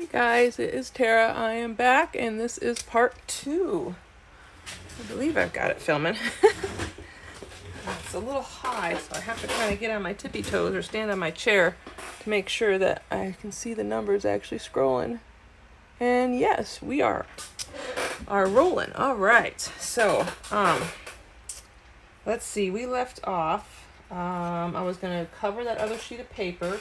Hey guys, it is Tara. I am back and this is part 2. I believe I've got it filming. It's a little high, so I have to kind of get on my tippy toes or stand on my chair to make sure that I can see the numbers actually scrolling. And yes, we are rolling. All right. So, let's see. We left off. I was going to cover that other sheet of paper.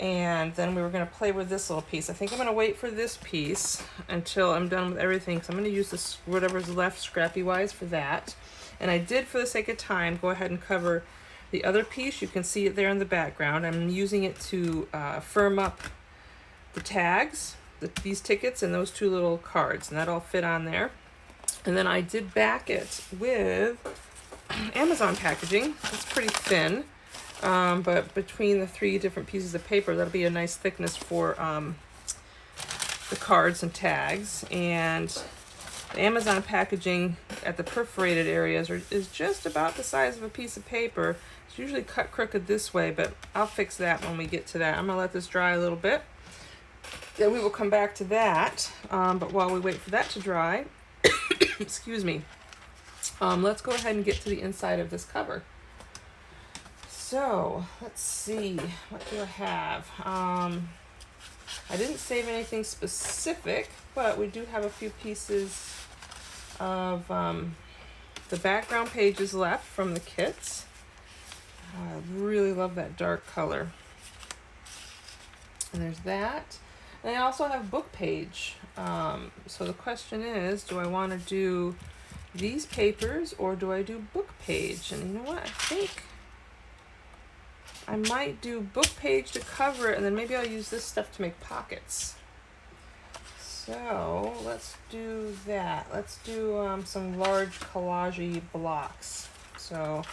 And then we were going to play with this little piece. I think I'm going to wait for this piece until I'm done with everything. So I'm going to use this whatever's left scrappy-wise for that. And I did, for the sake of time, go ahead and cover the other piece. You can see it there in the background. I'm using it to firm up the tags, these tickets, and those two little cards. And that all fit on there. And then I did back it with Amazon packaging. It's pretty thin. But between the 3 different pieces of paper, that'll be a nice thickness for the cards and tags. And the Amazon packaging at the perforated areas is just about the size of a piece of paper. It's usually cut crooked this way, but I'll fix that when we get to that. I'm going to let this dry a little bit. Then we will come back to that. But while we wait for that to dry, excuse me, let's go ahead and get to the inside of this cover. So, let's see, what do I have? I didn't save anything specific, but we do have a few pieces of the background pages left from the kits. I really love that dark color. And there's that. And I also have book page. So the question is, do I want to do these papers or do I do book page? And you know what, I think I might do book page to cover it, and then maybe I'll use this stuff to make pockets. So let's do that. Let's do some large collage-y blocks. So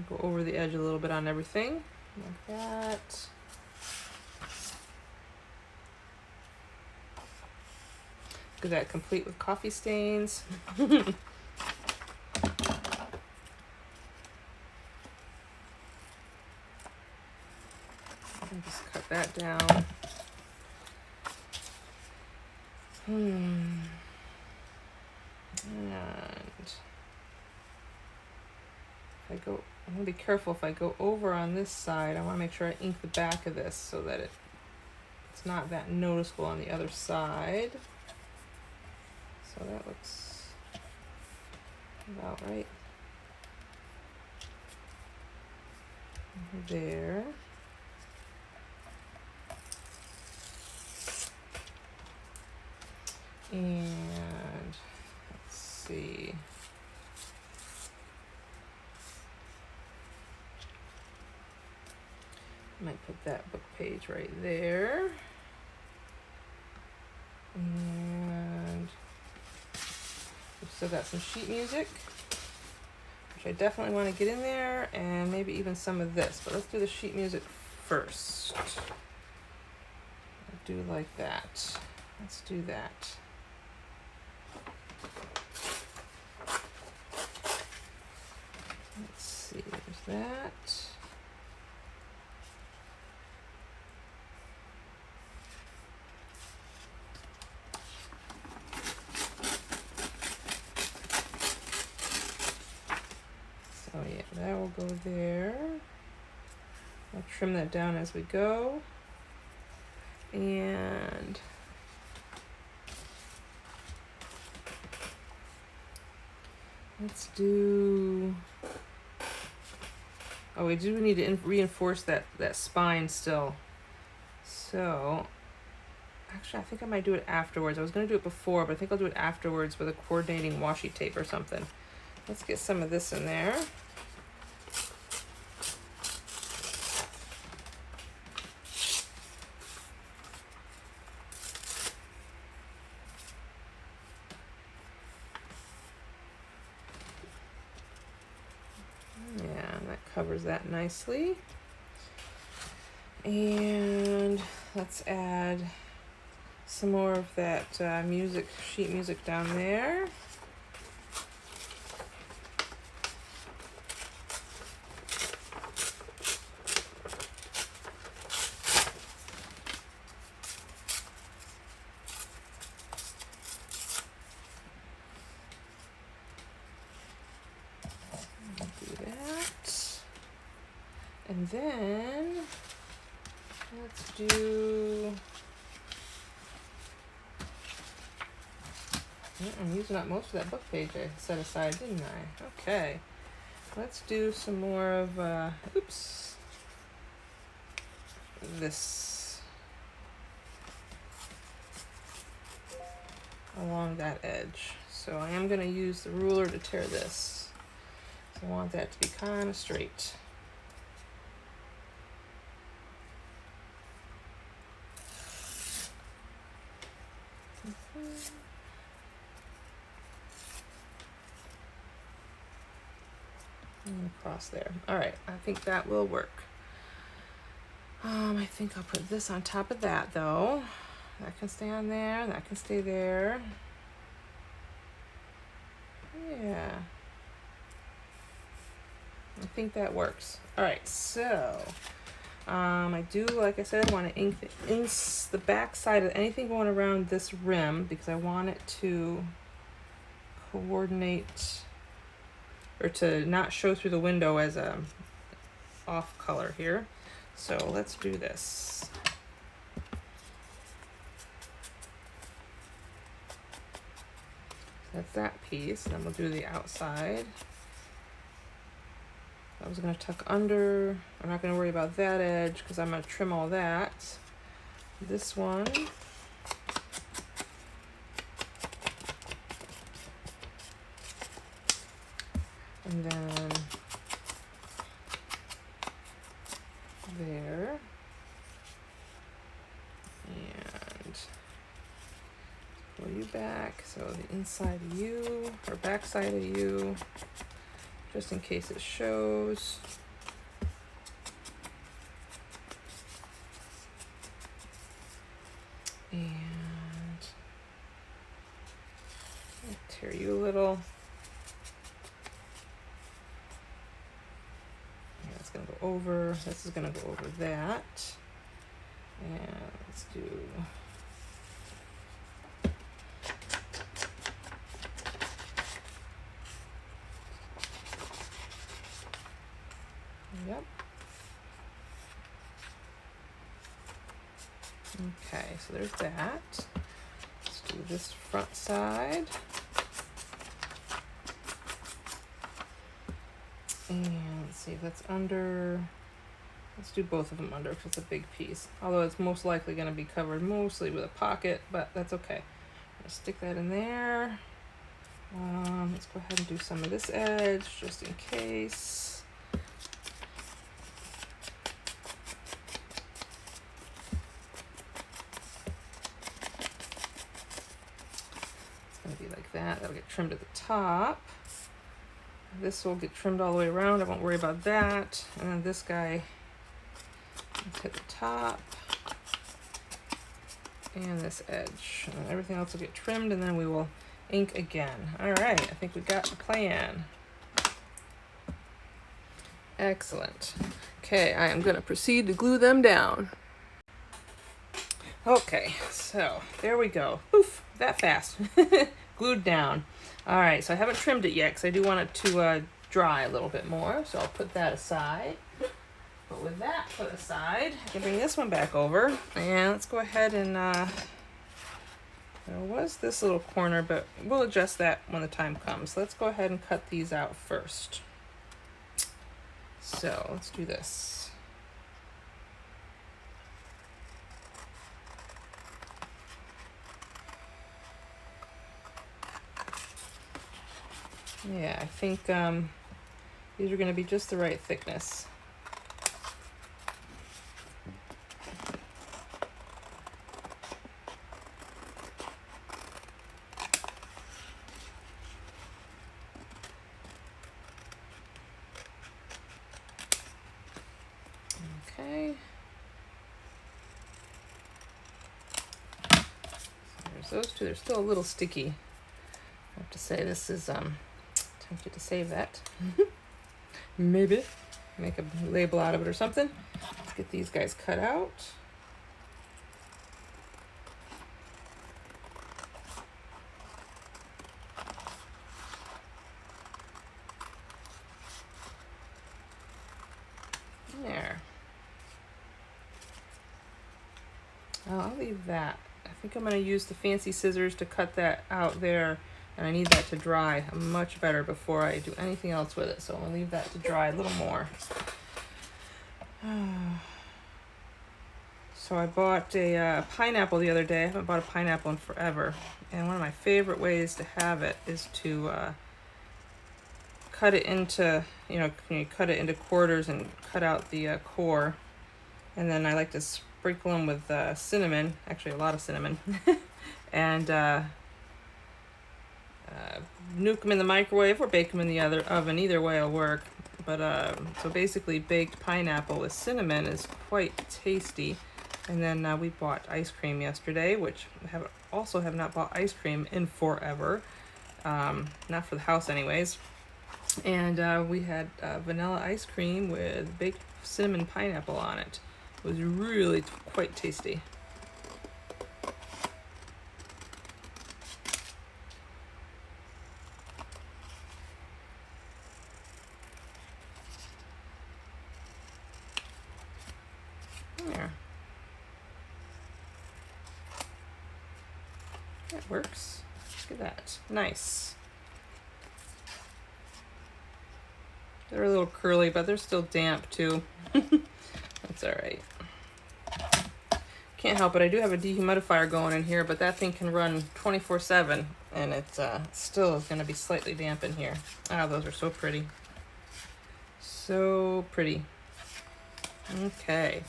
go over the edge a little bit on everything, like that. Look at that, complete with coffee stains. And just cut that down. And if I go, I'm gonna be careful if I go over on this side. I want to make sure I ink the back of this so that it's not that noticeable on the other side. So that looks about right there. And let's see. Might put that book page right there. And we've still got some sheet music, which I definitely want to get in there, and maybe even some of this. But let's do the sheet music first. I'll do like that. Let's do that. Let's see, there's that. So yeah, that will go there. I'll trim that down as we go. And let's do, oh, we do need to reinforce that spine still. So actually, I think I might do it afterwards. I was going to do it before, but I think I'll do it afterwards with a coordinating washi tape or something. Let's get some of this in there. Yeah, and that covers that nicely. And let's add some more of that sheet music down there. And then let's do, I'm using up most of that book page I set aside, didn't I? Okay. Let's do some more of, oops, this along that edge. So I am going to use the ruler to tear this. So I want that to be kind of straight. And across there. All right, I think that will work. I think I'll put this on top of that though. That can stay on there, that can stay there. Yeah. I think that works. All right, so I do, like I said, want to ink the back side of anything going around this rim because I want it to coordinate or to not show through the window as a off color here. So let's do this. That's that piece, and then we'll do the outside. I was going to tuck under. I'm not going to worry about that edge because I'm going to trim all that. This one. And then there. And pull you back. So the inside of you, or back side of you, just in case it shows. And I'll tear you a little. Yeah, it's gonna go over. This is gonna go over that. And let's do. Yep. Okay, so there's that. Let's do this front side. And let's see if that's under. Let's do both of them under because it's a big piece. Although it's most likely going to be covered mostly with a pocket, but that's okay. I'm going to stick that in there. Let's go ahead and do some of this edge just in case. Be like that. That'll get trimmed at the top. This will get trimmed all the way around. I won't worry about that. And then this guy, let's hit the top and this edge. And everything else will get trimmed, and then we will ink again. All right, I think we got the plan. Excellent. Okay, I am going to proceed to glue them down. Okay, so there we go. Oof, that fast. Glued down. All right, so I haven't trimmed it yet because I do want it to dry a little bit more. So I'll put that aside. But with that put aside, I can bring this one back over. And let's go ahead and, there was this little corner, but we'll adjust that when the time comes. Let's go ahead and cut these out first. So let's do this. Yeah, I think these are going to be just the right thickness. Okay. So there's those two. They're still a little sticky. I have to say this is tempted to save that. Maybe make a label out of it or something. Let's get these guys cut out. There. Oh, I'll leave that. I think I'm going to use the fancy scissors to cut that out there, and I need that to dry much better before I do anything else with it. So I'm going to leave that to dry a little more. So I bought a pineapple the other day. I haven't bought a pineapple in forever. And one of my favorite ways to have it is to cut it into, you cut it into quarters and cut out the core. And then I like to sprinkle them with cinnamon, actually a lot of cinnamon, and nuke them in the microwave or bake them in the other oven. Either way will work. But so basically baked pineapple with cinnamon is quite tasty. And then we bought ice cream yesterday, which I also have not bought ice cream in forever. Not for the house anyways. And we had vanilla ice cream with baked cinnamon pineapple on it. It was really quite tasty. There. That works. Look at that. Nice. They're a little curly, but they're still damp too. That's all right. Can't help it. I do have a dehumidifier going in here, but that thing can run 24/7, and it still is going to be slightly damp in here. Ah, those are so pretty. So pretty. Okay.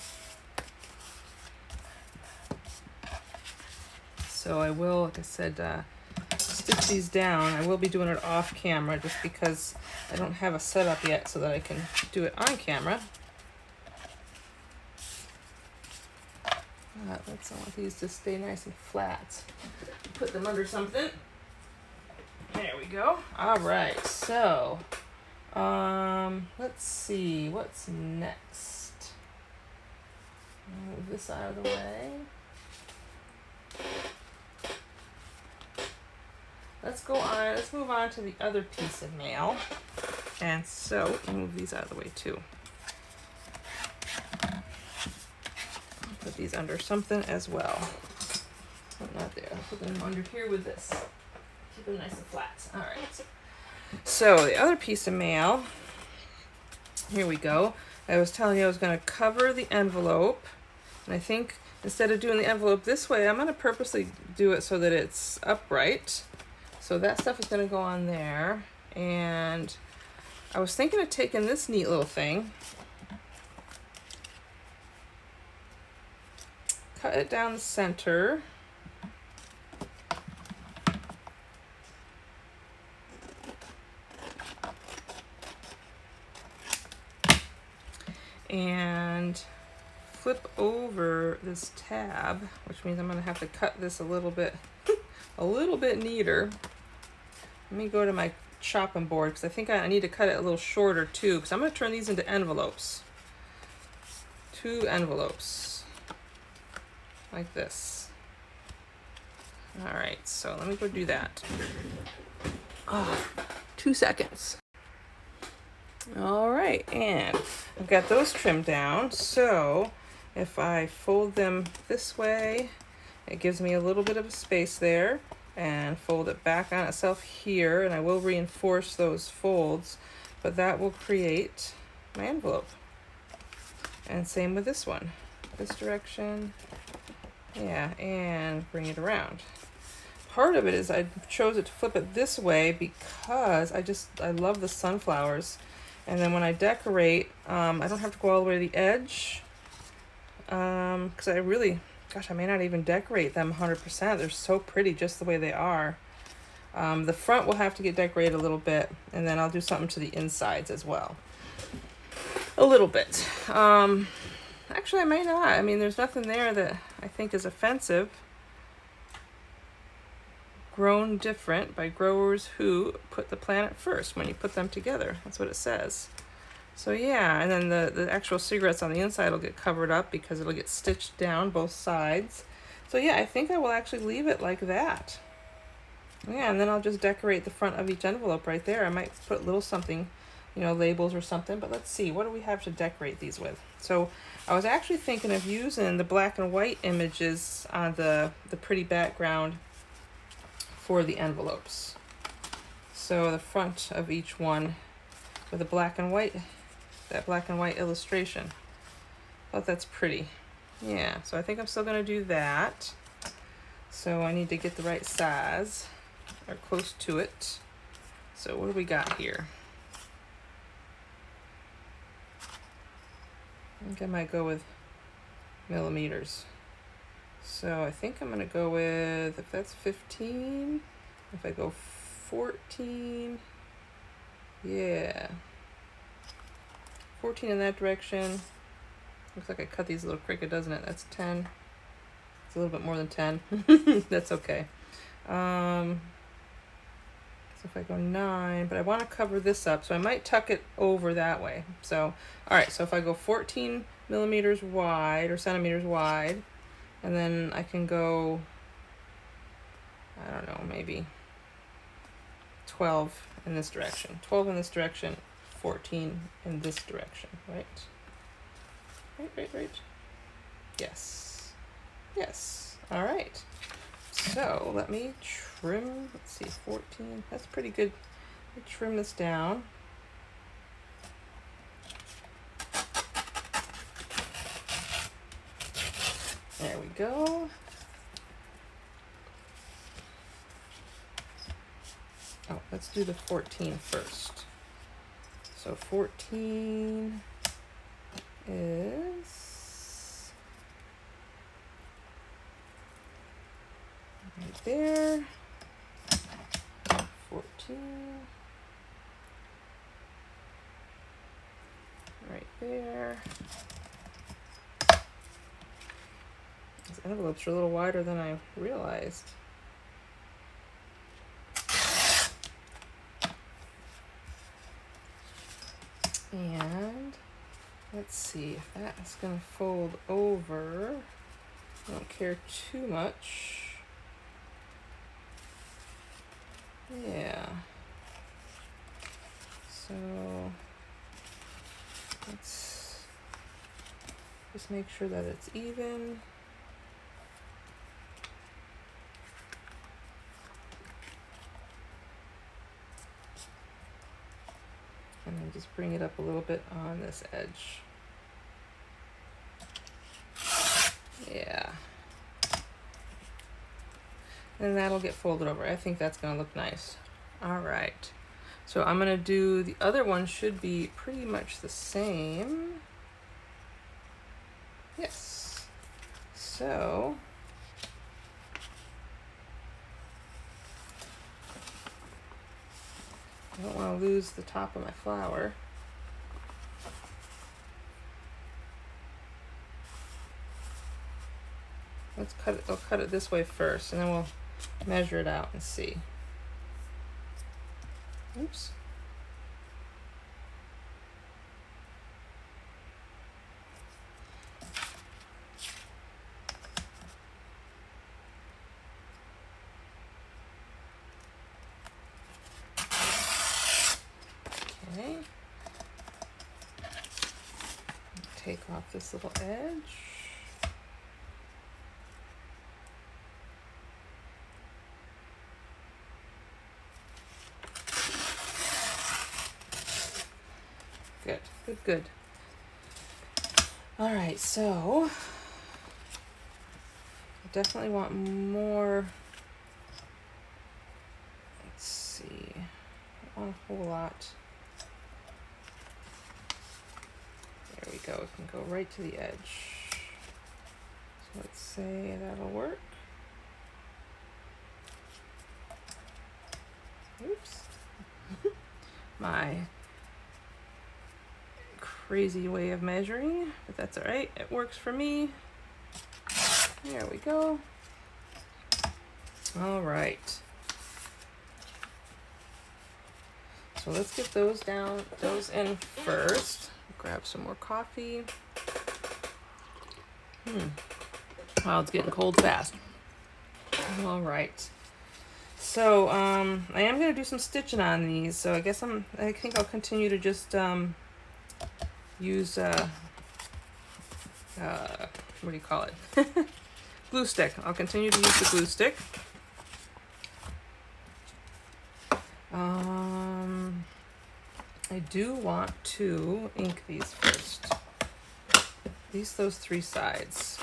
So I will, like I said, stitch these down. I will be doing it off camera just because I don't have a setup yet so that I can do it on camera. I want these to stay nice and flat. Put them under something. There we go. All right, so let's see what's next. Move this out of the way. Let's move on to the other piece of mail. And so, I'll move these out of the way too. Put these under something as well. Oh, not there. I'll put them under here with this. Keep them nice and flat. All right. So, the other piece of mail. Here we go. I was telling you I was going to cover the envelope. And I think instead of doing the envelope this way, I'm going to purposely do it so that it's upright. So that stuff is going to go on there. And I was thinking of taking this neat little thing, cut it down the center, and flip over this tab, which means I'm going to have to cut this a little bit neater. Let me go to my chopping board because I think I need to cut it a little shorter too, because I'm going to turn these into envelopes. 2 envelopes like this. All right, so let me go do that. 2 seconds. All right, and I've got those trimmed down. So if I fold them this way, it gives me a little bit of a space there, and fold it back on itself here, and I will reinforce those folds, but that will create my envelope. And same with this one. This direction, yeah, and bring it around. Part of it is I chose it to flip it this way because I love the sunflowers. And then when I decorate, I don't have to go all the way to the edge, because I may not even decorate them 100%. They're so pretty just the way they are. The front will have to get decorated a little bit, and then I'll do something to the insides as well. A little bit. Actually, I may not. I mean, there's nothing there that I think is offensive. Grown different by growers who put the planet first when you put them together. That's what it says. So yeah, and then the actual cigarettes on the inside will get covered up because it'll get stitched down both sides. So yeah, I think I will actually leave it like that. Yeah, and then I'll just decorate the front of each envelope right there. I might put a little something you know, labels or something. But let's see, what do we have to decorate these with? So I was actually thinking of using the black and white images on the pretty background for the envelopes. So the front of each one with a black and white, that black and white illustration. Oh, that's pretty. Yeah, so I think I'm still gonna do that. So I need to get the right size, or close to it. So what do we got here? I think I might go with millimeters. So I think I'm gonna go with, if that's 15, if I go 14, yeah. 14 in that direction. Looks like I cut these a little crooked, doesn't it? That's 10. It's a little bit more than 10. That's okay. So if I go 9, but I want to cover this up, so I might tuck it over that way. So, all right, so if I go 14 millimeters wide, or centimeters wide, and then I can go, I don't know, maybe 12 in this direction. 12 in this direction, 14 in this direction, right? Right. Yes. Yes. All right. So let me trim, let's see, 14. That's pretty good. Let me trim this down. There we go. Oh, let's do the 14 first. So 14 is right there. 14 right there. These envelopes are a little wider than I realized. And let's see if that's going to fold over. I don't care too much. Yeah. So let's just make sure that it's even. And then just bring it up a little bit on this edge. Yeah. And that'll get folded over. I think that's gonna look nice. All right. So I'm gonna do, the other one should be pretty much the same. Yes. So I don't want to lose the top of my flower. Let's cut it, I'll cut it this way first, and then we'll measure it out and see. Oops. Okay. Take off this little edge. Good. All right, so I definitely want more. Let's see, I want a whole lot. There we go, it can go right to the edge. So let's say that'll work. Oops. My crazy way of measuring, but that's all right. It works for me. There we go. All right. So let's get those in first. Grab some more coffee. Wow, it's getting cold fast. All right. so I am gonna do some stitching on these. So I think I'll continue to just use what do you call it? Glue stick. I'll continue to use the glue stick. I do want to ink these first. Those 3 sides.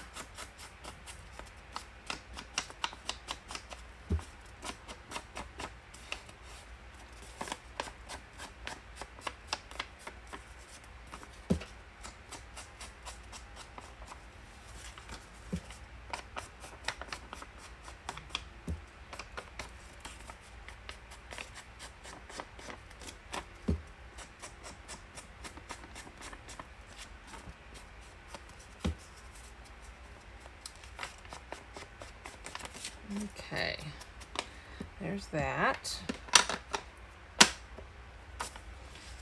Okay, there's that.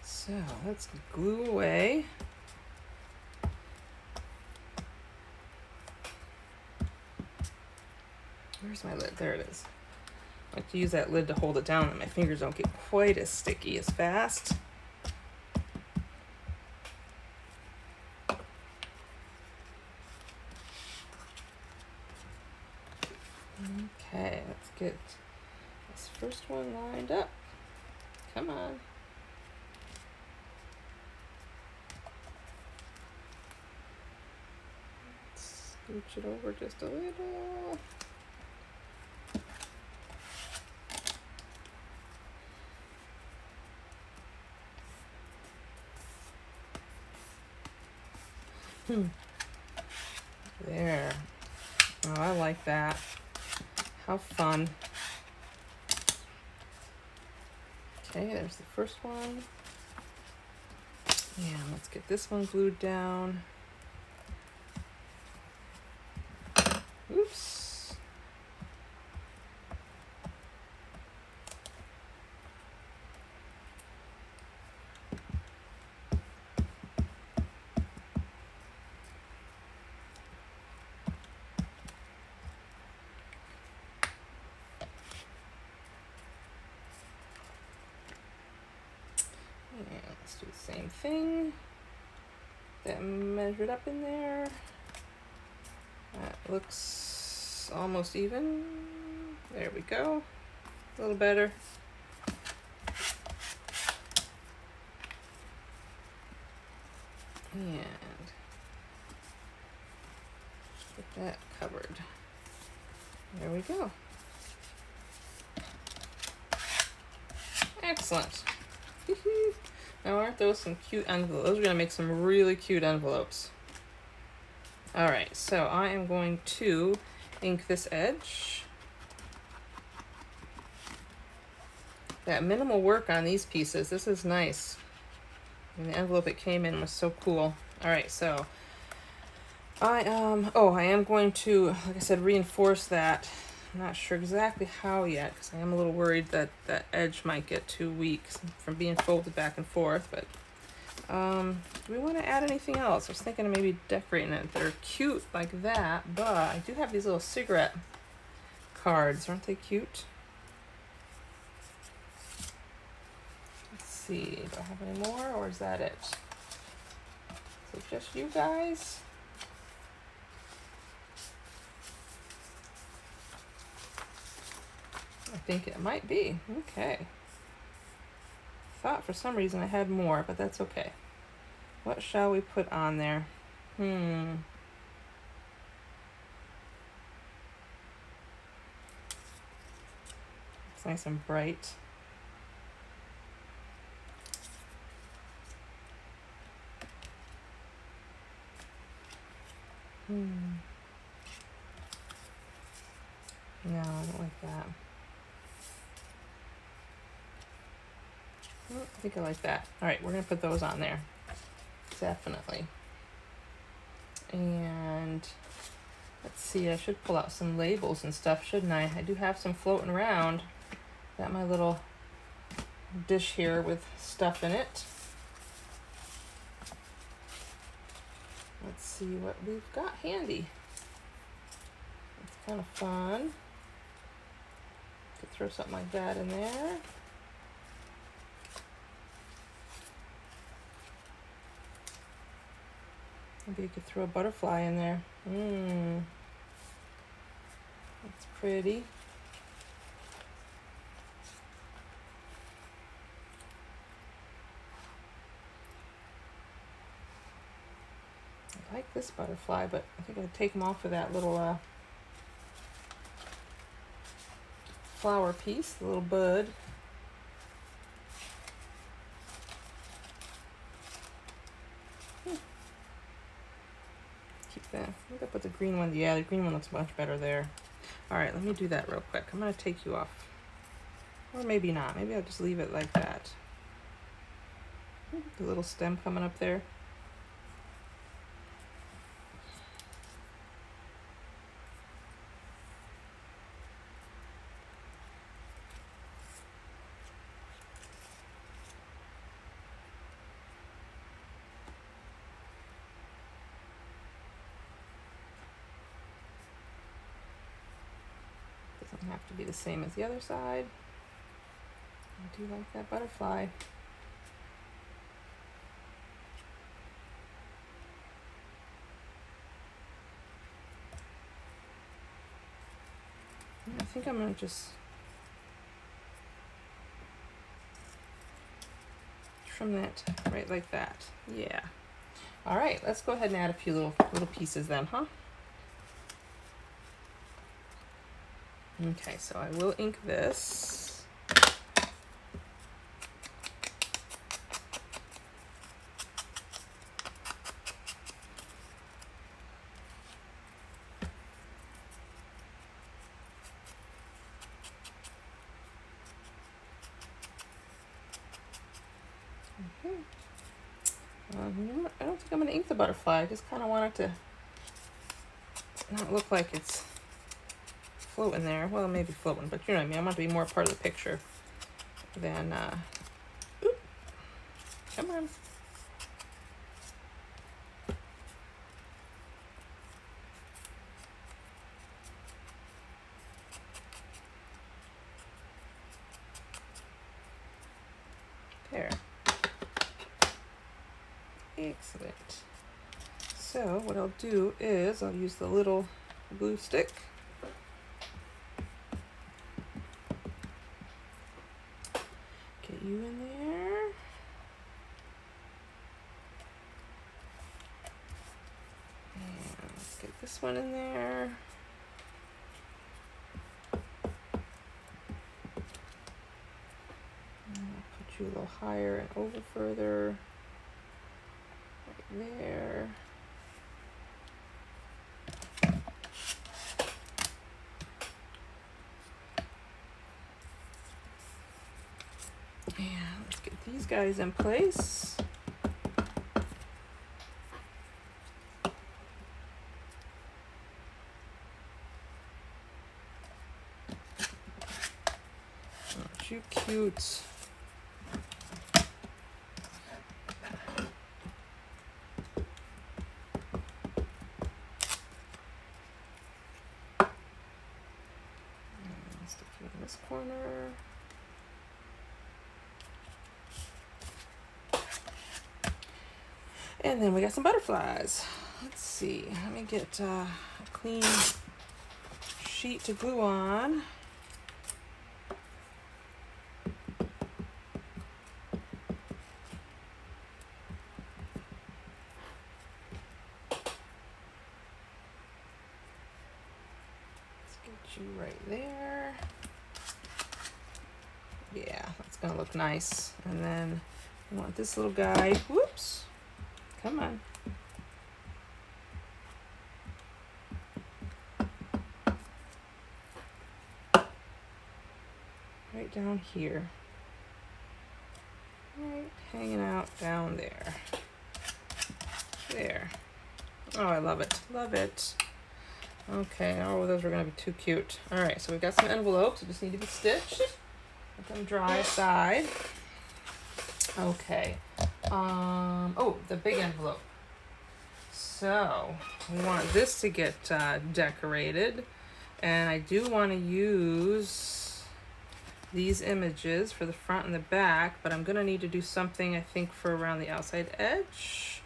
So let's glue away. Where's my lid? There it is. I like to use that lid to hold it down and my fingers don't get quite as sticky as fast. Okay, let's get this first one lined up. Come on. Scooch it over just a little. There. Oh, I like that. How fun. Okay, there's the first one. And let's get this one glued down. Oops. And let's do the same thing. That measured up in there. That looks almost even. There we go. A little better. And get that covered. There we go. Excellent. Now aren't those some cute envelopes? Those are gonna make some really cute envelopes. All right, so I am going to ink this edge. That minimal work on these pieces, this is nice. And the envelope it came in was so cool. All right, so I am going to, like I said, reinforce that. I'm not sure exactly how yet, because I am a little worried that that edge might get too weak from being folded back and forth, but do we want to add anything else? I was thinking of maybe decorating it. They're cute like that, but I do have these little cigarette cards. Aren't they cute? Let's see, do I have any more, or is that it? Is it just you guys? I think it might be. Okay. Thought for some reason I had more, but that's okay. What shall we put on there? It's nice and bright. No, I don't like that. I think I like that. All right, we're gonna put those on there. Definitely. And let's see, I should pull out some labels and stuff, shouldn't I? I do have some floating around. Got my little dish here with stuff in it. Let's see what we've got handy. It's kind of fun. could throw something like that in there. Maybe you could throw a butterfly in there. That's pretty. I like this butterfly, but I think I'll take them off of that little flower piece, the little bud. Keep that. I think I'll put the green one. Yeah, the green one looks much better there. All right, let me do that real quick. I'm going to take you off. Or maybe not. Maybe I'll just leave it like that. The little stem coming up there. Doesn't have to be the same as the other side. I do like that butterfly. I think I'm going to just trim that right like that. Yeah. All right, let's go ahead and add a few little pieces then, huh? Okay, so I will ink this. You know what? I don't think I'm going to ink the butterfly. I just kind of want it to not look like it's floating there. Well, maybe floating, but you know what I mean. I want it to be more part of the picture than, oop, come on. There. Excellent. So what I'll do is I'll use the little glue stick. Get you in there. And let's get this one in there. And I'll put you a little higher and over further. Right there. And let's get these guys in place. Aren't you cute? Stick you in this corner. And then we got some butterflies. Let's see. Let me get a clean sheet to glue on. Let's get you right there. Yeah, that's gonna look nice. And then I want this little guy. Whoops. Come on. Right down here. Right, hanging out down there. There. Oh, I love it. Love it. Okay, oh, those are going to be too cute. All right, so we've got some envelopes. They just need to be stitched. Let them dry aside. Okay. Oh, the big envelope. So we want this to get decorated, and I do want to use these images for the front and the back, but I'm gonna need to do something, I think, for around the outside edge.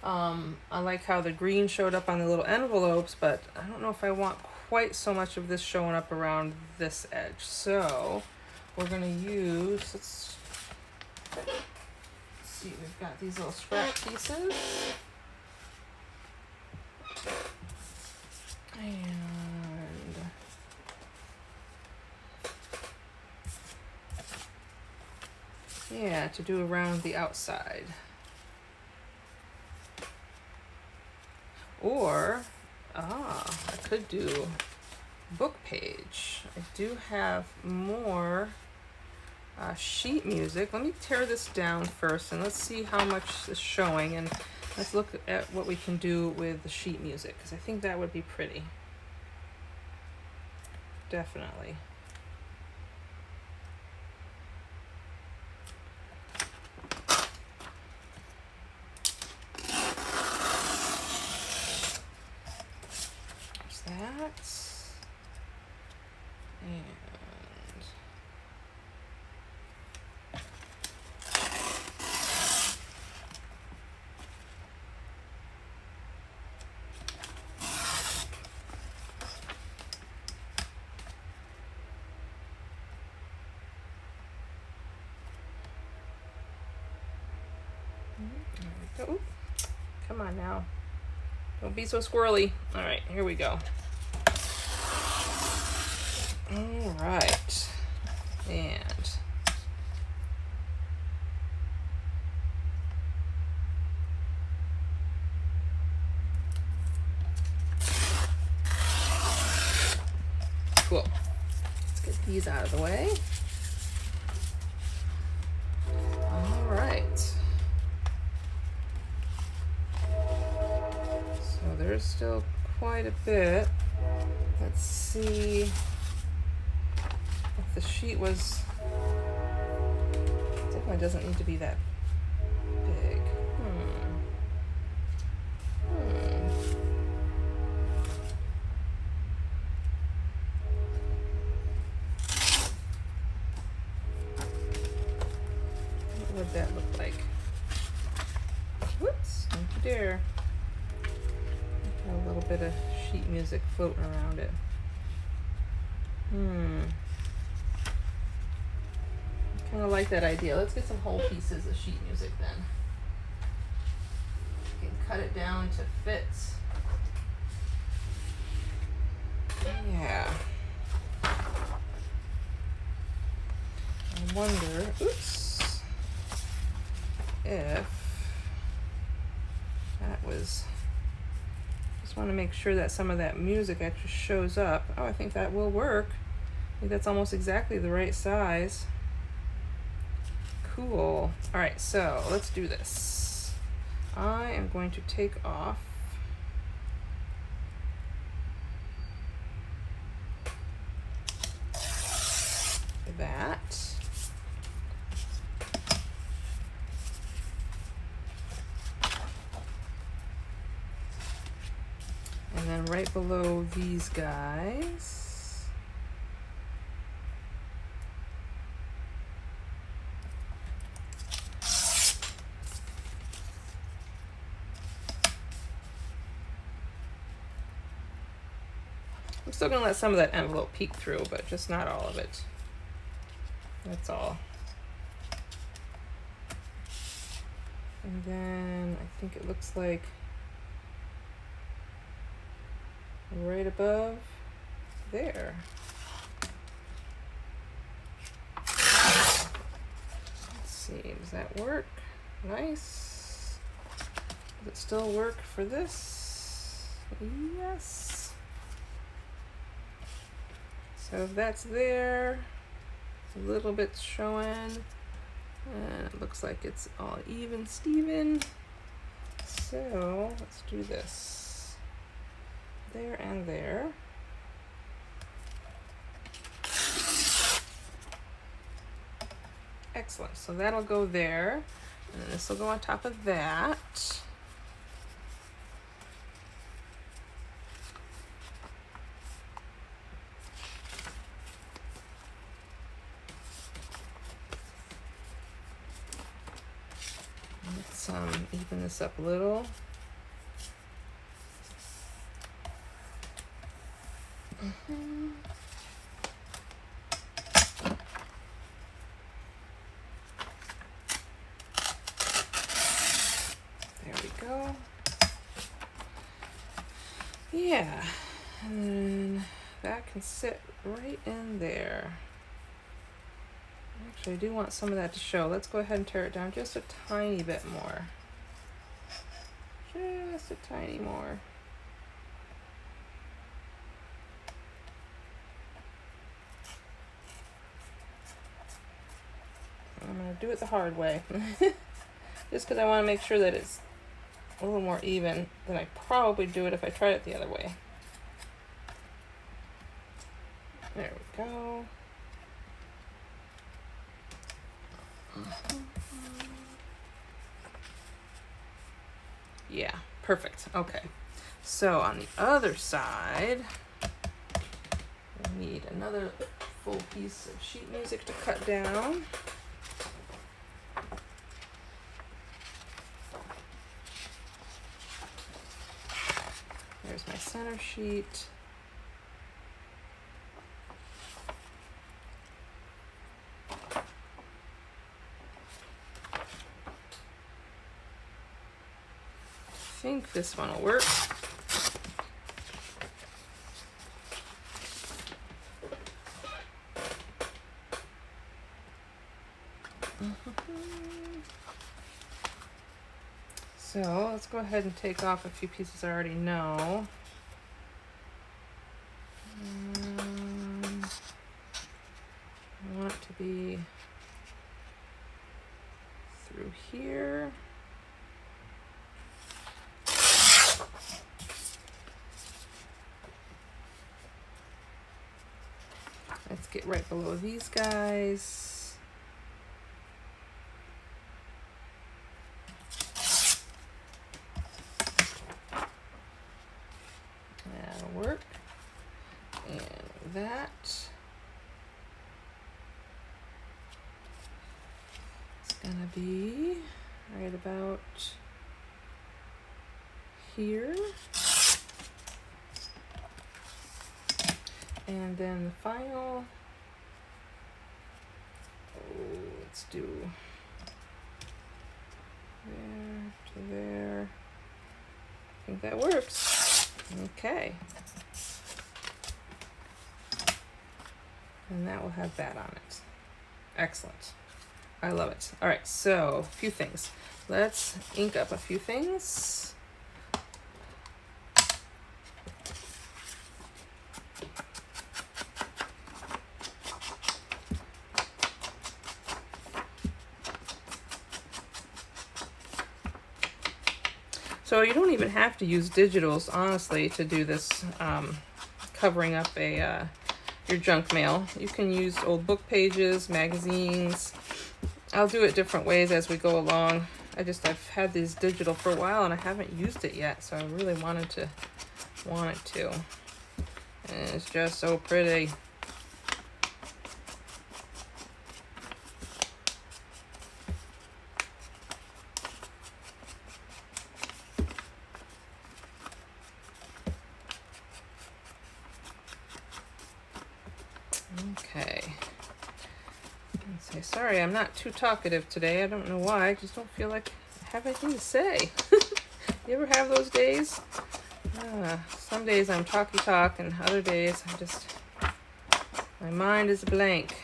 I like how the green showed up on the little envelopes, but I don't know if I want quite so much of this showing up around this edge. So we're gonna use, let's see, we've got these little scrap pieces. And yeah, to do around the outside. Or, I could do book page. I do have more sheet music. Let me tear this down first and let's see how much is showing, and let's look at what we can do with the sheet music, because I think that would be pretty. Definitely. There's that. And there we go. Ooh, come on now. Don't be so squirrely. All right, here we go. All right. And cool. Let's get these out of the way. All right. So there's still quite a bit. Let's see if the sheet was, definitely doesn't need to be that big. What would that look like? Whoops, don't you dare. Got a little bit of sheet music floating around it. I kind of like that idea. Let's get some whole pieces of sheet music then. You can cut it down to fit. Yeah. I wonder, oops, if that was, just want to make sure that some of that music actually shows up. Oh, I think that will work. I think that's almost exactly the right size. Cool. All right, so let's do this. I am going to take off that. And then right below these guys, I'm still gonna let some of that envelope peek through, but just not all of it. That's all. And then I think it looks like right above there. Let's see, does that work? Nice. Does it still work for this? Yes. So if that's there, a little bit showing, and it looks like it's all even Steven. So let's do this. There and there. Excellent. So that'll go there, and this will go on top of that. Let's even this up a little. There we go. Yeah, and then that can sit right in there. Actually, I do want some of that to show. Let's go ahead and tear it down just a tiny bit more. Just a tiny more. I'm going to do it the hard way. Just because I want to make sure that it's a little more even than I probably do it if I tried it the other way. There we go. Yeah, perfect. Okay. So on the other side, we need another full piece of sheet music to cut down. There's my center sheet. I think this one will work. So let's go ahead and take off a few pieces I already know. I want it to be through here. Let's get right below these guys. That'll work. And that. It's gonna be right about here. And then the final, let's do there to there. I think that works. Okay. And that will have that on it. Excellent. I love it. All right, so a few things. Let's ink up a few things. So you don't even have to use digitals, honestly, to do this covering up a your junk mail. You can use old book pages, magazines. I'll do it different ways as we go along. I've had these digital for a while and I haven't used it yet, so I really want it to. And it's just so pretty. Okay. Let's say, sorry, I'm not too talkative today. I don't know why. I just don't feel like I have anything to say. You ever have those days? Some days I'm talk, and other days my mind is blank.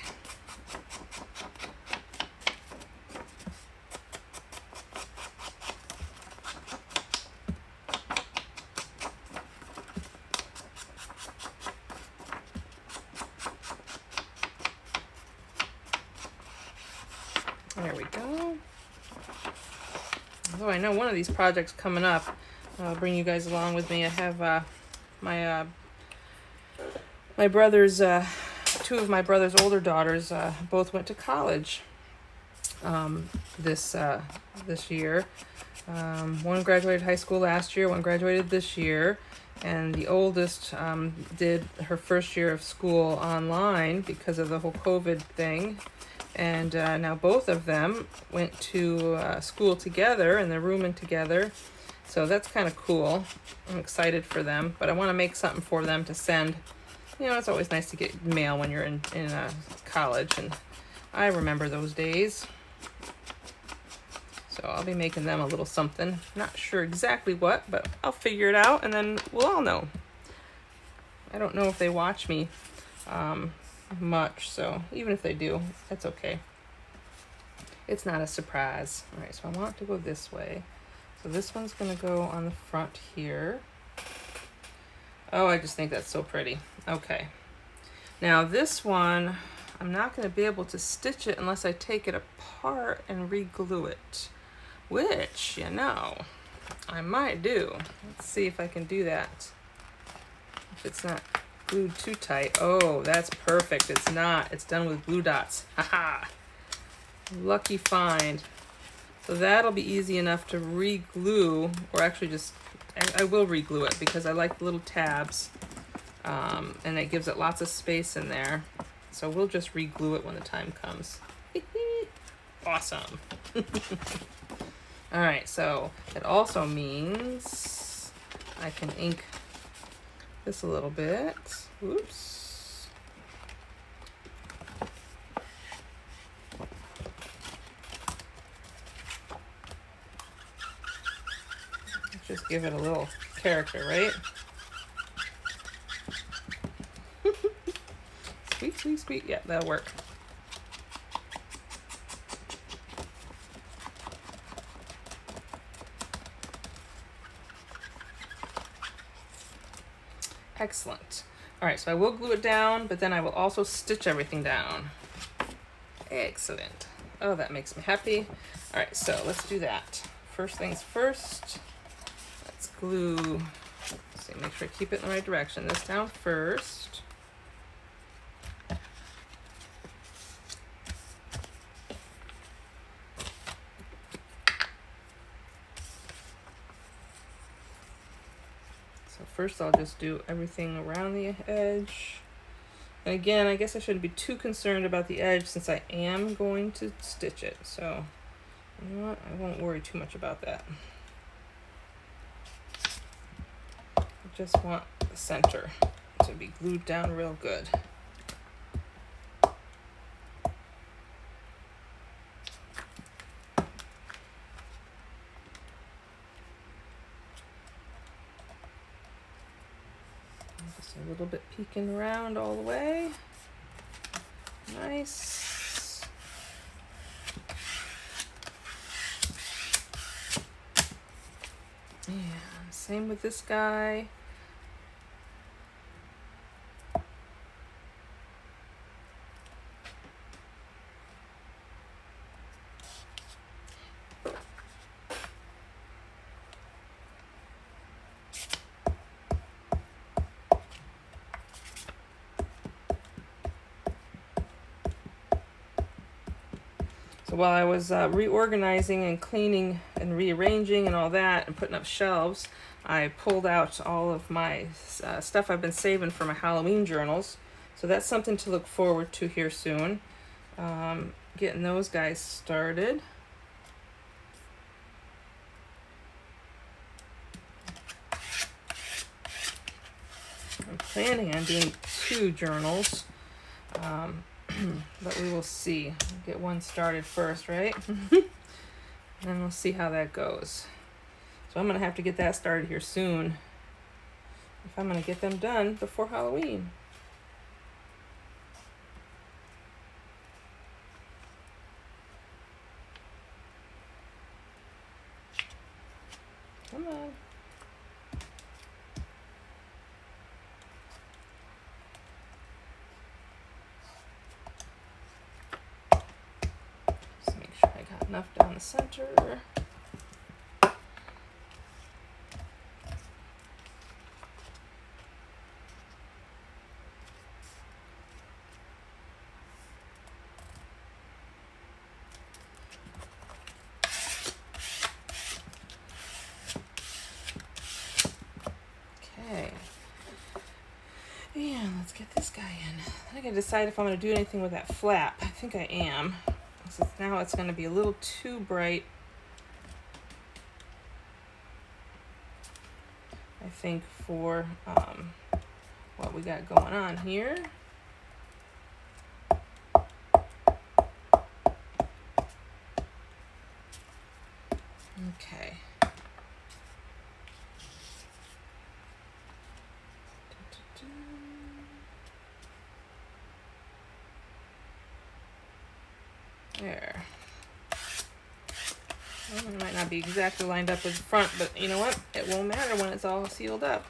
There we go. Although I know one of these projects coming up, I'll bring you guys along with me. I have my brother's, two of my brother's older daughters both went to college this year. One graduated high school last year, one graduated this year, and the oldest did her first year of school online because of the whole COVID thing. And now both of them went to school together and they're rooming together. So that's kind of cool. I'm excited for them, but I want to make something for them to send. You know, it's always nice to get mail when you're in college, and I remember those days. So I'll be making them a little something. Not sure exactly what, but I'll figure it out and then we'll all know. I don't know if they watch me much, so even if they do, that's okay. It's not a surprise. All right, so I want it to go this way. So this one's gonna go on the front here. Oh, I just think that's so pretty. Okay. Now this one, I'm not gonna be able to stitch it unless I take it apart and re-glue it, which, you know, I might do. Let's see if I can do that. If it's not glued too tight. Oh, that's perfect. It's not. It's done with glue dots. Haha. Lucky find. So that'll be easy enough to re-glue, or actually just, I will re-glue it because I like the little tabs, and it gives it lots of space in there. So we'll just re-glue it when the time comes. Awesome. All right, so it also means I can ink this a little bit. Oops. Just give it a little character, right? Sweet, sweet, sweet. Yeah, that'll work. Excellent. All right, so I will glue it down, but then I will also stitch everything down. Excellent. Oh, that makes me happy. All right, so let's do that. First things first. Let's glue. Let's see, make sure I keep it in the right direction. This down first. So first I'll just do everything around the edge. And again, I guess I shouldn't be too concerned about the edge since I am going to stitch it. So, you know what? I won't worry too much about that. I just want the center to be glued down real good. Just a little bit peeking around all the way. Nice. Yeah, same with this guy. So while I was reorganizing and cleaning and rearranging and all that and putting up shelves, I pulled out all of my stuff I've been saving for my Halloween journals. So that's something to look forward to here soon. Getting those guys started. I'm planning on doing 2 journals. But we will see. Get one started first, right? And then we'll see how that goes. So I'm going to have to get that started here soon if I'm going to get them done before Halloween. Come on. Enough down the center. Okay. And let's get this guy in. I gotta decide if I'm gonna do anything with that flap. I think I am. now it's going to be a little too bright, I think, for what we got going on here. Okay. There. Well, it might not be exactly lined up with the front, but you know what? It won't matter when it's all sealed up.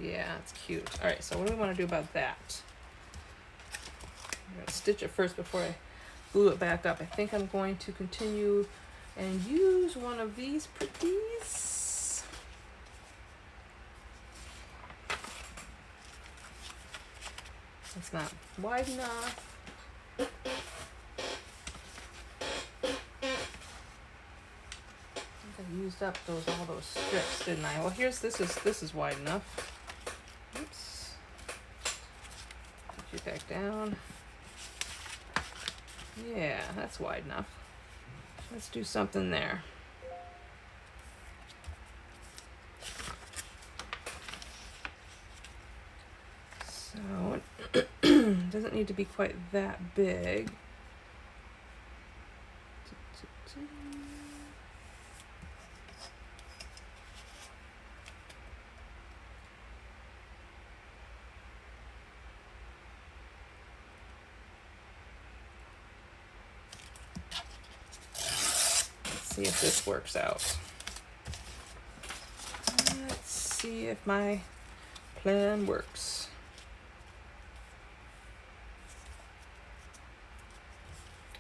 Yeah, it's cute. All right, so what do we want to do about that? I'm going to stitch it first before I glue it back up. I think I'm going to continue and use one of these pretties. It's not wide enough. I think I used up all those strips, didn't I? Well, this is wide enough. Oops. Put you back down. Yeah, that's wide enough. Let's do something there. So it doesn't need to be quite that big. See if this works out. Let's see if my plan works.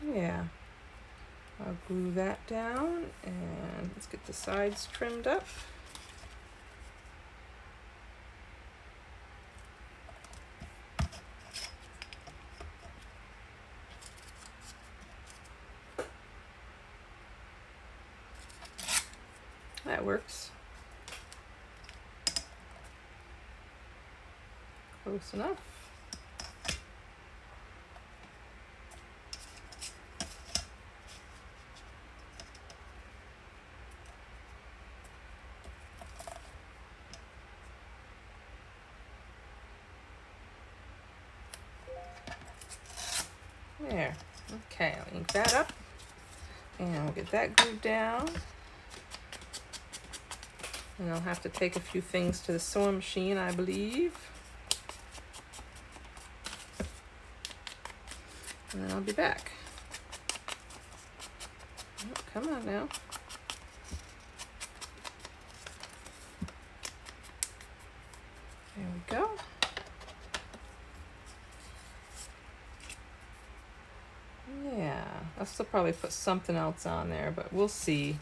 Yeah, I'll glue that down and let's get the sides trimmed up. That works. Close enough. There. Okay, I'll ink that up and we'll get that glued down. And I'll have to take a few things to the sewing machine, I believe. And then I'll be back. Oh, come on now. There we go. Yeah, I'll still probably put something else on there, but we'll see.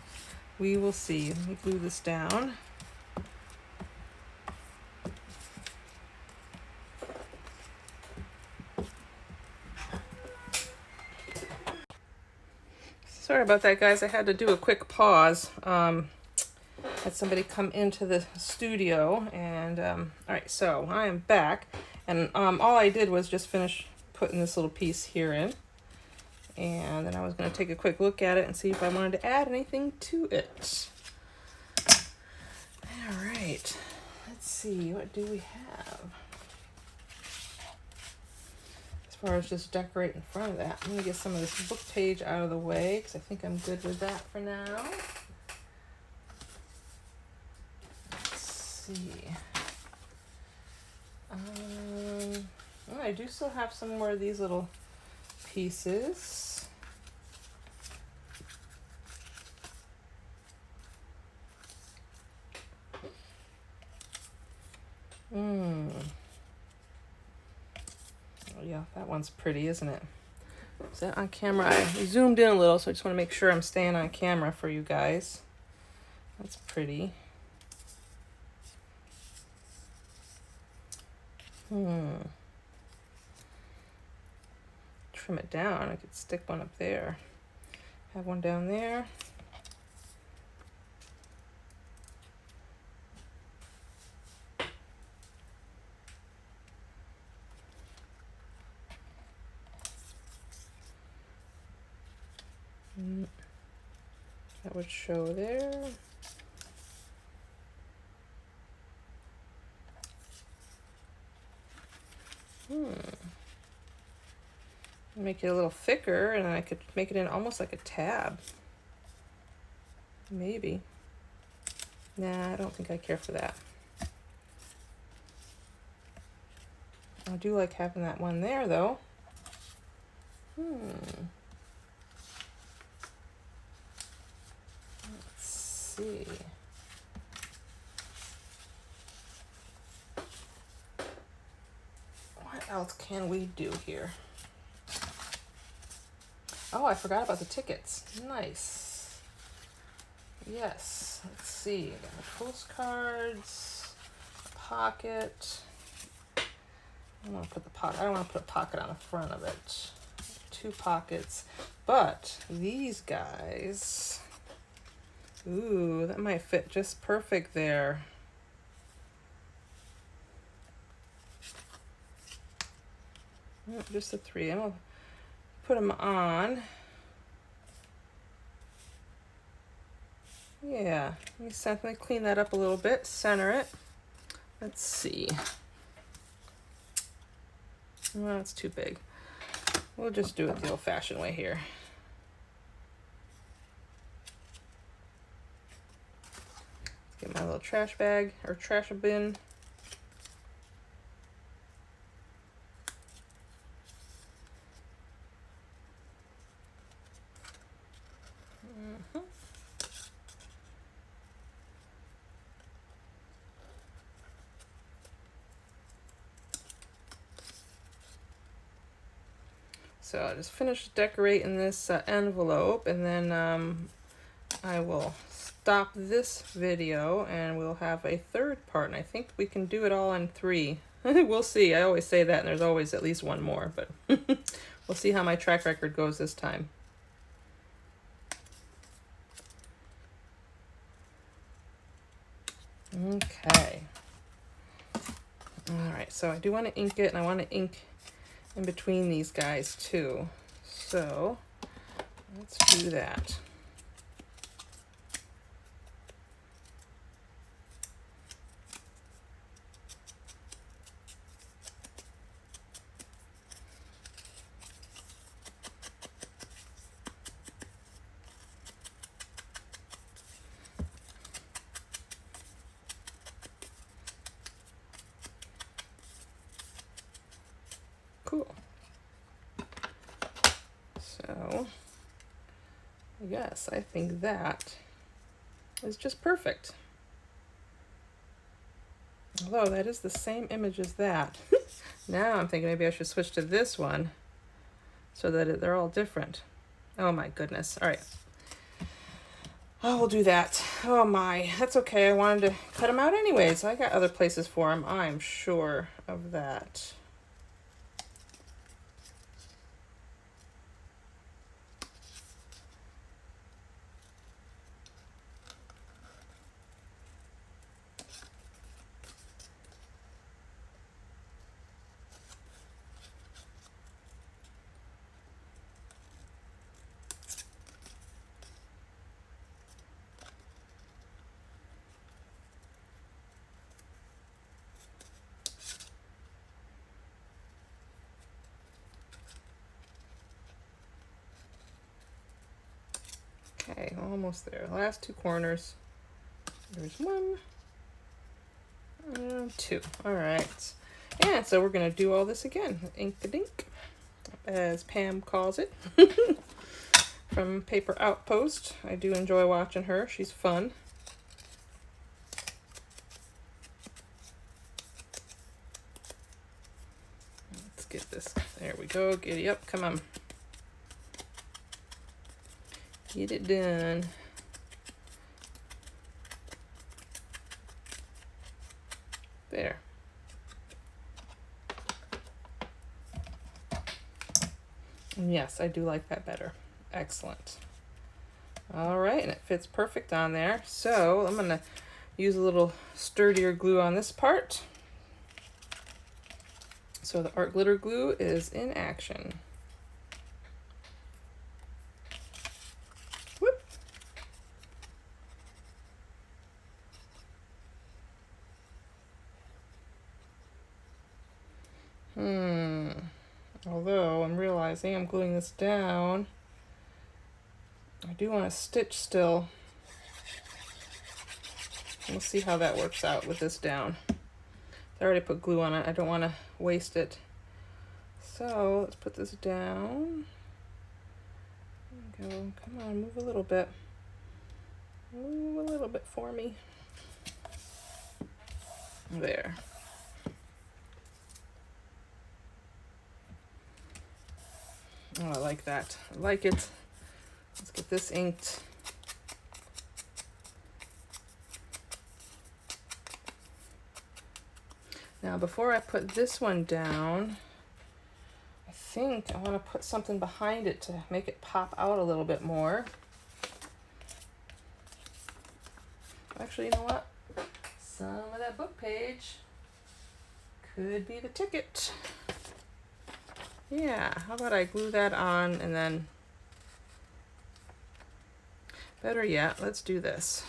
We will see. Let me glue this down. Sorry about that, guys. I had to do a quick pause. Had somebody come into the studio, and all right, so I am back, and all I did was just finish putting this little piece here in, and then I was going to take a quick look at it and see if I wanted to add anything to it. All right, let's see, what do we have? As far as just decorate in front of that, I'm going to get some of this book page out of the way because I think I'm good with that for now. Let's see. Well, I do still have some more of these little pieces. Oh yeah, that one's pretty, isn't it? Is that on camera? I zoomed in a little, so I just want to make sure I'm staying on camera for you guys. That's pretty. Trim it down. I could stick one up there. Have one down there. That would show there. Make it a little thicker, and I could make it in almost like a tab. Maybe. Nah, I don't think I care for that. I do like having that one there, though. Let's see. What else can we do here? Oh, I forgot about the tickets. Nice. Yes. Let's see. I got the postcards, a pocket. I want to put the pocket. I don't want to put a pocket on the front of it. 2 pockets, but these guys. Ooh, that might fit just perfect there. Just the 3. I'm gonna put them on. Yeah, let me clean that up a little bit, center it. Let's see. Well, it's too big. We'll just do it the old-fashioned way here. Let's get my little trash bag or trash bin. So I just finished decorating this envelope, and then I will stop this video and we'll have a third part, and I think we can do it all in 3. We'll see. I always say that, and there's always at least one more, but we'll see how my track record goes this time. Okay. All right, so I do want to ink it, and I want to ink in between these guys too. So let's do that. Cool. So, yes, I think that is just perfect. Although that is the same image as that. Now I'm thinking maybe I should switch to this one so that they're all different. Oh my goodness. All right. Oh, we'll do that. Oh my, that's okay. I wanted to cut them out anyways. I got other places for them. I'm sure of that. Okay, almost there. Last 2 corners. There's 1 and 2. All right. And so we're going to do all this again. Ink-a-dink, as Pam calls it. From Paper Outpost. I do enjoy watching her. She's fun. Let's get this. There we go. Giddy up. Come on. Get it done. There. And yes, I do like that better. Excellent. All right, and it fits perfect on there. So I'm going to use a little sturdier glue on this part. So the art glitter glue is in action. realizing I'm gluing this down. I do want to stitch still. We'll see how that works out with this down. I already put glue on it. I don't want to waste it. So let's put this down. There we go. Come on, move a little bit. Move a little bit for me. There. Oh, I like that. I like it. Let's get this inked. Now, before I put this one down, I think I want to put something behind it to make it pop out a little bit more. Actually, you know what? Some of that book page could be the ticket. Yeah, how about I glue that on and then, better yet, let's do this.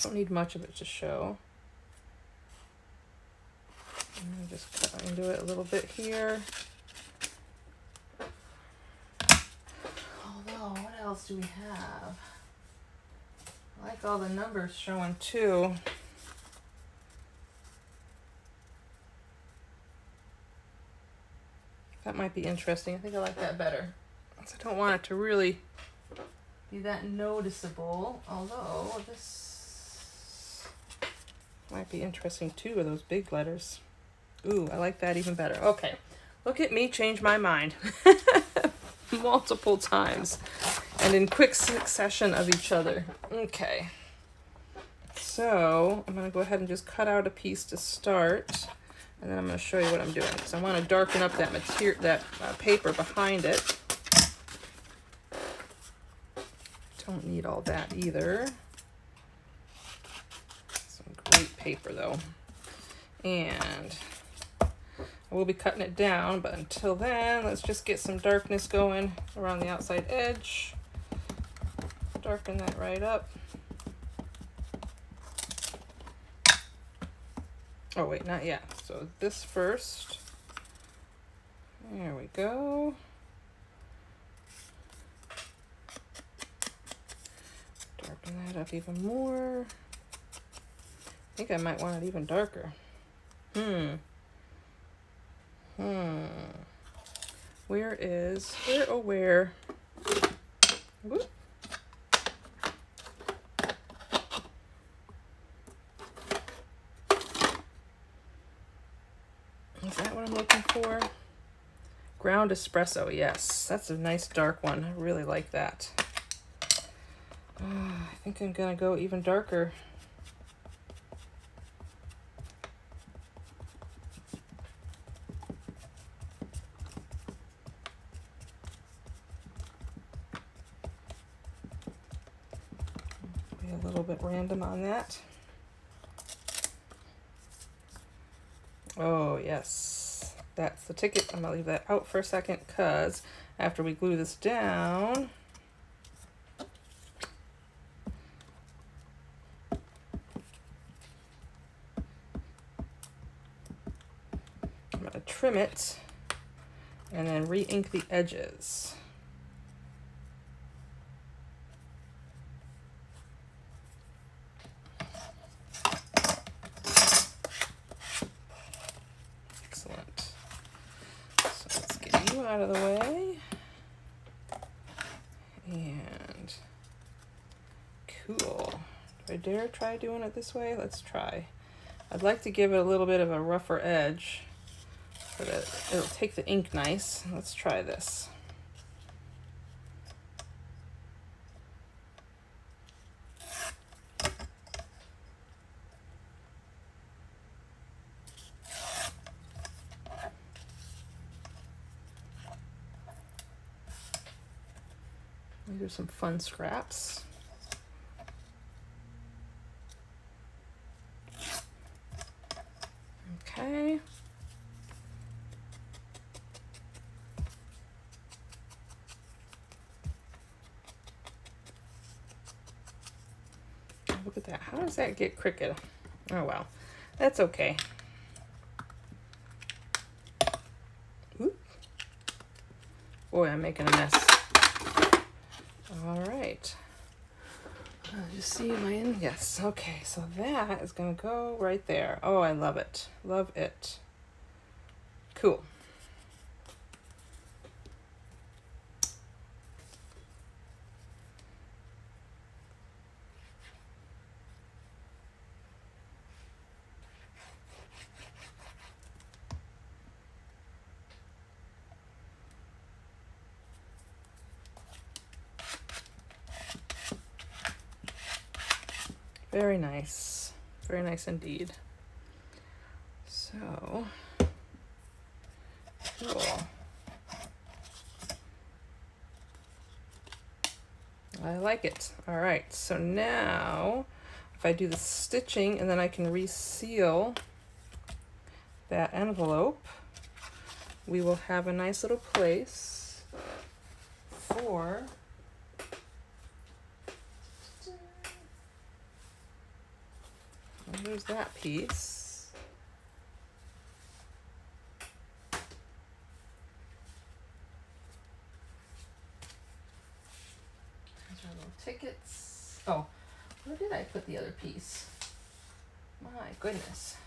Don't need much of it to show. And just cut into it a little bit here. Although, what else do we have? I like all the numbers showing too. That might be interesting. I think I like that better. So I don't want it to really be that noticeable, although this might be interesting too, with those big letters. Ooh, I like that even better. Okay, look at me change my mind multiple times and in quick succession of each other. Okay, so I'm going to go ahead and just cut out a piece to start, and then I'm going to show you what I'm doing, because I want to darken up that material, that paper behind it. Don't need all that either. Great paper though, and I will be cutting it down, but until then, let's just get some darkness going around the outside edge. Darken that right up. Oh wait, not yet. So this first. There we go. Darken that up even more. I think I might want it even darker. Where? Whoop. Is that what I'm looking for? Ground espresso, yes. That's a nice dark one. I really like that. I think I'm gonna go even darker. A little bit random on that. Oh yes, that's the ticket. I'm gonna leave that out for a second, because after we glue this down, I'm gonna trim it and then re-ink the edges. Out of the way, and cool. Do I dare try doing it this way? Let's try. I'd like to give it a little bit of a rougher edge so that it'll take the ink nice. Let's try this. Do some fun scraps. Okay. Look at that. How does that get crooked? Oh well, that's okay. Oop. Boy, I'm making a mess. All right. Just see my in. Yes. Okay. So that is gonna go right there. Oh, I love it. Love it. Cool. Very nice. Very nice indeed. So cool. I like it. All right. So now if I do the stitching and then I can reseal that envelope, we will have a nice little place for there's that piece. These are little tickets. Oh, where did I put the other piece? My goodness.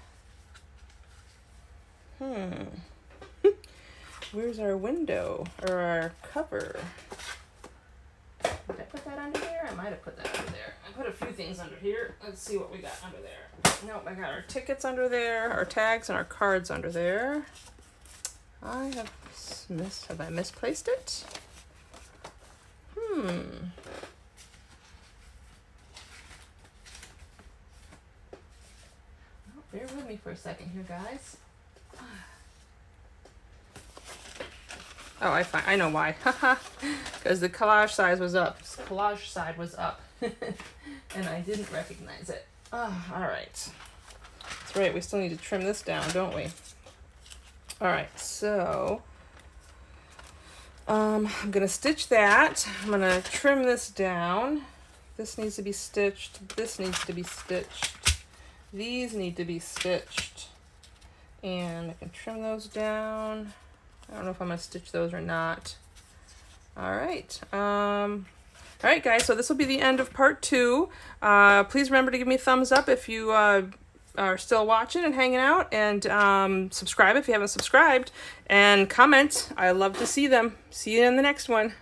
Where's our window or our cover? Did I put that under there? I might have put that under there. I put a few things under here. Let's see what we got under there. Nope, I got our tickets under there, our tags, and our cards under there. Have I misplaced it? Oh, bear with me for a second here, guys. Oh, I know why. Because the collage size was up. Collage side was up. And I didn't recognize it. Oh, all right. That's right. We still need to trim this down, don't we? All right. So I'm going to stitch that. I'm going to trim this down. This needs to be stitched. This needs to be stitched. These need to be stitched. And I can trim those down. I don't know if I'm going to stitch those or not. All right. All right, guys. So this will be the end of part 2. Please remember to give me a thumbs up if you are still watching and hanging out. And subscribe if you haven't subscribed. And comment. I love to see them. See you in the next one.